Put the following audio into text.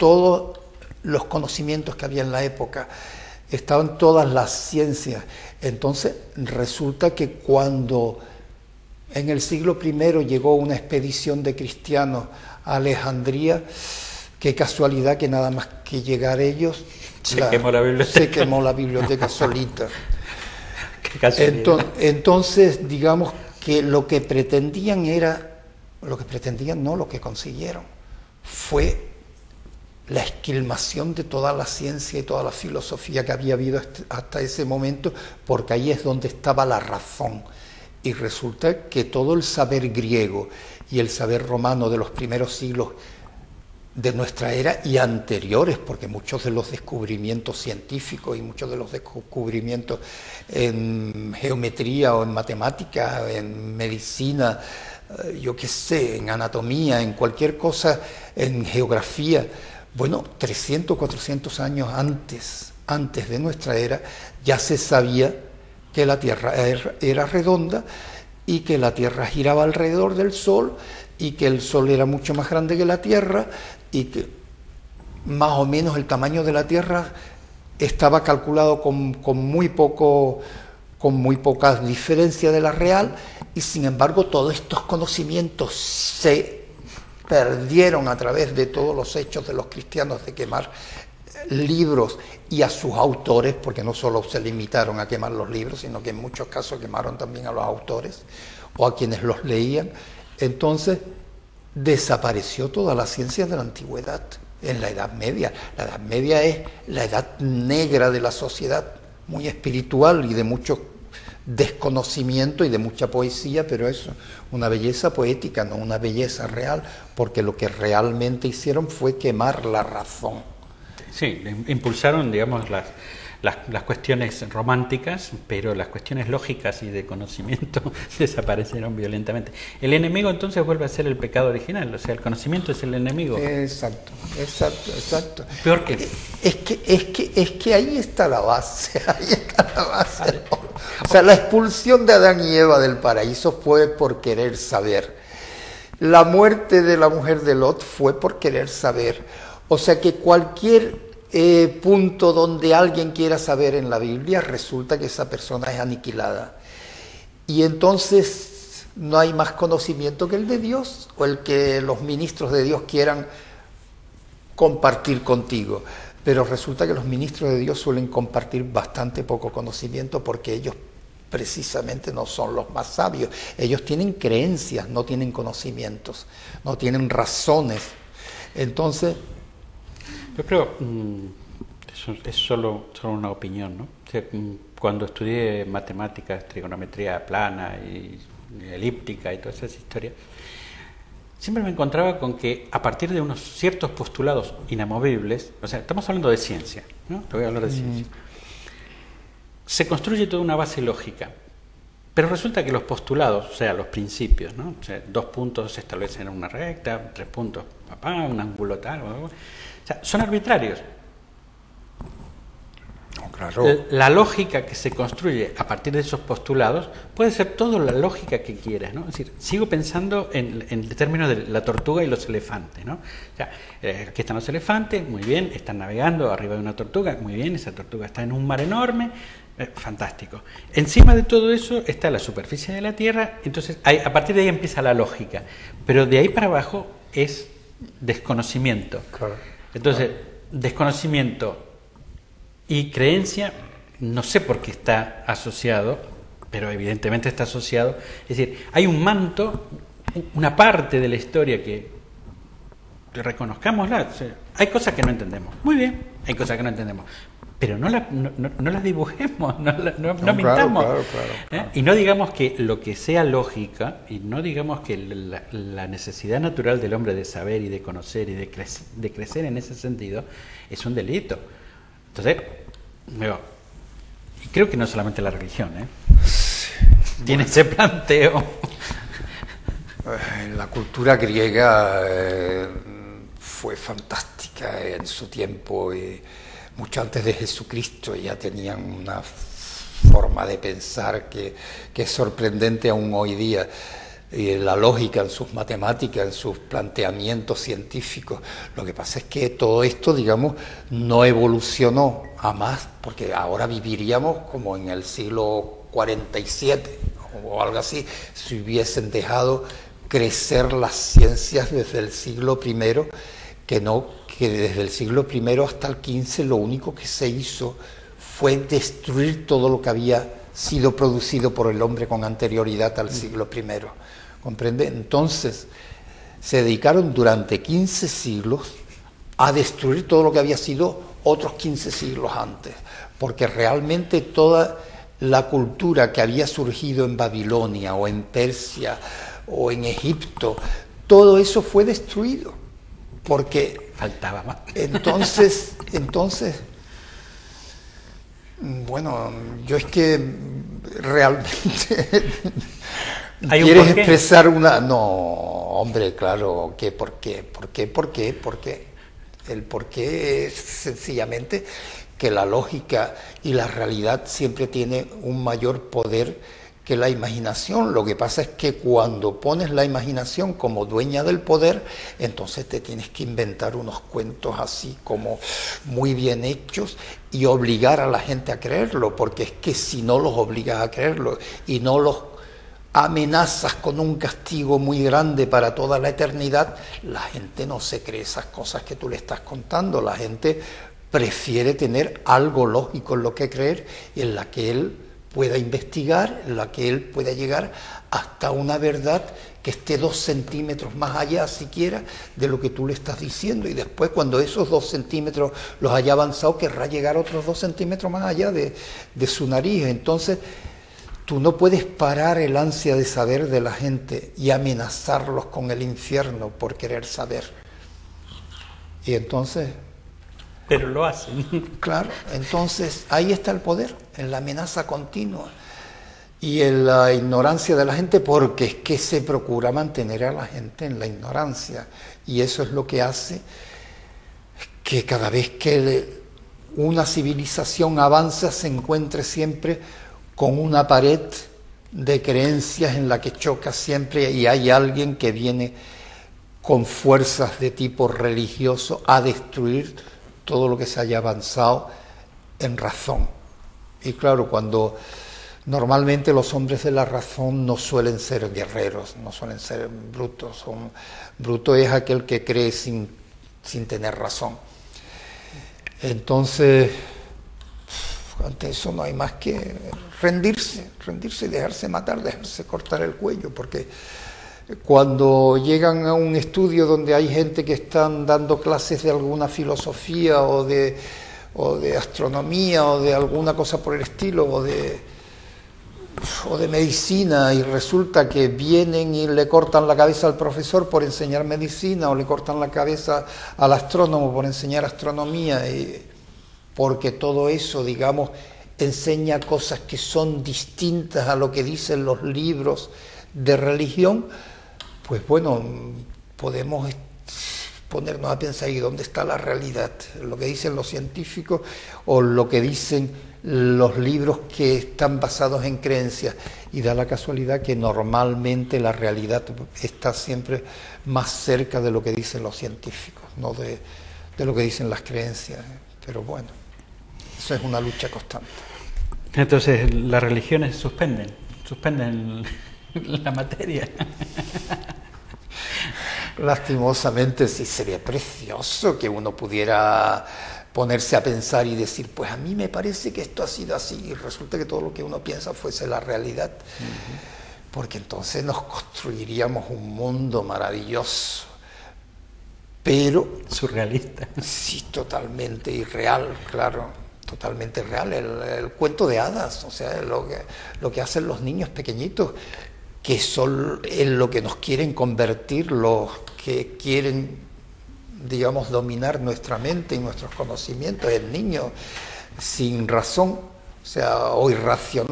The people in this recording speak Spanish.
todos los conocimientos que había en la época, estaban todas las ciencias. Entonces resulta que cuando en el siglo I llegó una expedición de cristianos a Alejandría, qué casualidad que nada más que llegar ellos, quemó la biblioteca. Se quemó la biblioteca solita. Qué casualidad. Entonces, digamos que lo que consiguieron fue la esquilmación de toda la ciencia y toda la filosofía que había habido hasta ese momento, porque ahí es donde estaba la razón. Y resulta que todo el saber griego y el saber romano de los primeros siglos de nuestra era y anteriores, porque muchos de los descubrimientos científicos y muchos de los descubrimientos en geometría o en matemática, en medicina, yo qué sé, en anatomía, en cualquier cosa, en geografía, bueno, 300, 400 años antes de nuestra era, ya se sabía que la Tierra era redonda y que la Tierra giraba alrededor del Sol y que el Sol era mucho más grande que la Tierra y que más o menos el tamaño de la Tierra estaba calculado con muy poca diferencia de la real, y sin embargo todos estos conocimientos se perdieron a través de todos los hechos de los cristianos de quemar libros y a sus autores, porque no solo se limitaron a quemar los libros, sino que en muchos casos quemaron también a los autores o a quienes los leían. Entonces desapareció toda la ciencia de la antigüedad en la Edad Media. La Edad Media es la edad negra de la sociedad, muy espiritual y de mucho desconocimiento y de mucha poesía, pero eso, una belleza poética, no una belleza real, porque lo que realmente hicieron fue quemar la razón. Sí, impulsaron, digamos, las cuestiones románticas, pero las cuestiones lógicas y de conocimiento desaparecieron violentamente. El enemigo entonces vuelve a ser el pecado original, o sea, el conocimiento es el enemigo. Exacto. Peor que... Es que ahí está la base, ¿no? O sea, la expulsión de Adán y Eva del paraíso fue por querer saber. La muerte de la mujer de Lot fue por querer saber. O sea que cualquier punto donde alguien quiera saber en la Biblia, resulta que esa persona es aniquilada. Y entonces no hay más conocimiento que el de Dios, o el que los ministros de Dios quieran compartir contigo. Pero resulta que los ministros de Dios suelen compartir bastante poco conocimiento, porque ellos precisamente no son los más sabios. Ellos tienen creencias, no tienen conocimientos, no tienen razones. Entonces... Yo creo, eso es solo una opinión, ¿no? O sea, cuando estudié matemáticas, trigonometría plana y elíptica y todas esas historias, siempre me encontraba con que a partir de unos ciertos postulados inamovibles, o sea, estamos hablando de ciencia, ¿no? Te voy a hablar de ciencia. Se construye toda una base lógica, pero resulta que los postulados, o sea, los principios, ¿no? O sea, 2 puntos se establecen en una recta, 3 puntos, un ángulo tal, o sea, son arbitrarios. No, claro. La lógica que se construye a partir de esos postulados puede ser toda la lógica que quieras, ¿no? Es decir, sigo pensando en términos de la tortuga y los elefantes, ¿no? O sea, aquí están los elefantes, muy bien, están navegando arriba de una tortuga, muy bien, esa tortuga está en un mar enorme, fantástico. Encima de todo eso está la superficie de la Tierra, entonces a partir de ahí empieza la lógica, pero de ahí para abajo es desconocimiento. Claro. Entonces, desconocimiento y creencia, no sé por qué está asociado, pero evidentemente está asociado. Es decir, hay un manto, una parte de la historia que reconozcámosla. O sea, hay cosas que no entendemos. Muy bien, hay cosas que no entendemos. Pero no las dibujemos, no mintamos. Claro. Y no digamos que lo que sea lógica, y no digamos que la necesidad natural del hombre de saber y de conocer y de crecer en ese sentido es un delito. Entonces, y creo que no solamente la religión, tiene ese planteo. La cultura griega fue fantástica en su tiempo, y mucho antes de Jesucristo ya tenían una forma de pensar que es sorprendente aún hoy día. la lógica, en sus matemáticas, en sus planteamientos científicos. Lo que pasa es que todo esto, digamos, no evolucionó a más, porque ahora viviríamos como en el siglo 47 o algo así, si hubiesen dejado crecer las ciencias desde el siglo I, que desde el siglo I hasta el XV lo único que se hizo fue destruir todo lo que había sido producido por el hombre con anterioridad al siglo I. ¿Comprende? Entonces, se dedicaron durante 15 siglos a destruir todo lo que había sido otros 15 siglos antes, porque realmente toda la cultura que había surgido en Babilonia o en Persia o en Egipto, todo eso fue destruido, porque faltaba más. Entonces, bueno, yo es que realmente ¿quieres expresar una? No, hombre, claro, ¿qué? ¿Por qué? ¿Por qué? ¿Por qué? ¿Por qué? El por qué es sencillamente que la lógica y la realidad siempre tienen un mayor poder que la imaginación. Lo que pasa es que cuando pones la imaginación como dueña del poder, entonces te tienes que inventar unos cuentos así como muy bien hechos y obligar a la gente a creerlo, porque es que si no los obligas a creerlo y no los amenazas con un castigo muy grande para toda la eternidad, la gente no se cree esas cosas que tú le estás contando. La gente prefiere tener algo lógico en lo que creer y en la que él pueda investigar, en la que él pueda llegar hasta una verdad que esté 2 centímetros más allá siquiera de lo que tú le estás diciendo, y después cuando esos 2 centímetros los haya avanzado querrá llegar otros 2 centímetros más allá de su nariz. Entonces tú no puedes parar el ansia de saber de la gente y amenazarlos con el infierno por querer saber. Y entonces... Pero lo hacen. Claro, entonces ahí está el poder, en la amenaza continua y en la ignorancia de la gente, porque es que se procura mantener a la gente en la ignorancia, y eso es lo que hace que cada vez que una civilización avanza se encuentre siempre con una pared de creencias en la que choca siempre, y hay alguien que viene con fuerzas de tipo religioso a destruir todo lo que se haya avanzado en razón. Y claro, cuando normalmente los hombres de la razón no suelen ser guerreros, no suelen ser brutos. Bruto es aquel que cree sin tener razón. Entonces, ante eso no hay más que rendirse y dejarse matar, dejarse cortar el cuello, porque cuando llegan a un estudio donde hay gente que están dando clases de alguna filosofía o de astronomía o de alguna cosa por el estilo o de medicina, y resulta que vienen y le cortan la cabeza al profesor por enseñar medicina, o le cortan la cabeza al astrónomo por enseñar astronomía, porque todo eso, digamos, enseña cosas que son distintas a lo que dicen los libros de religión. Pues bueno, podemos ponernos a pensar, ¿y dónde está la realidad? ¿Lo que dicen los científicos o lo que dicen los libros que están basados en creencias? Y da la casualidad que normalmente la realidad está siempre más cerca de lo que dicen los científicos, no de lo que dicen las creencias. Pero bueno, eso es una lucha constante. Entonces, las religiones suspenden la materia. Lastimosamente sí, sería precioso que uno pudiera ponerse a pensar y decir, pues a mí me parece que esto ha sido así, y resulta que todo lo que uno piensa fuese la realidad. Porque entonces nos construiríamos un mundo maravilloso, pero... surrealista. Sí, totalmente irreal, claro, totalmente real, el cuento de hadas, o sea, lo que hacen los niños pequeñitos, que son en lo que nos quieren convertir los que quieren, digamos, dominar nuestra mente y nuestros conocimientos. El niño sin razón, o sea, o irracional,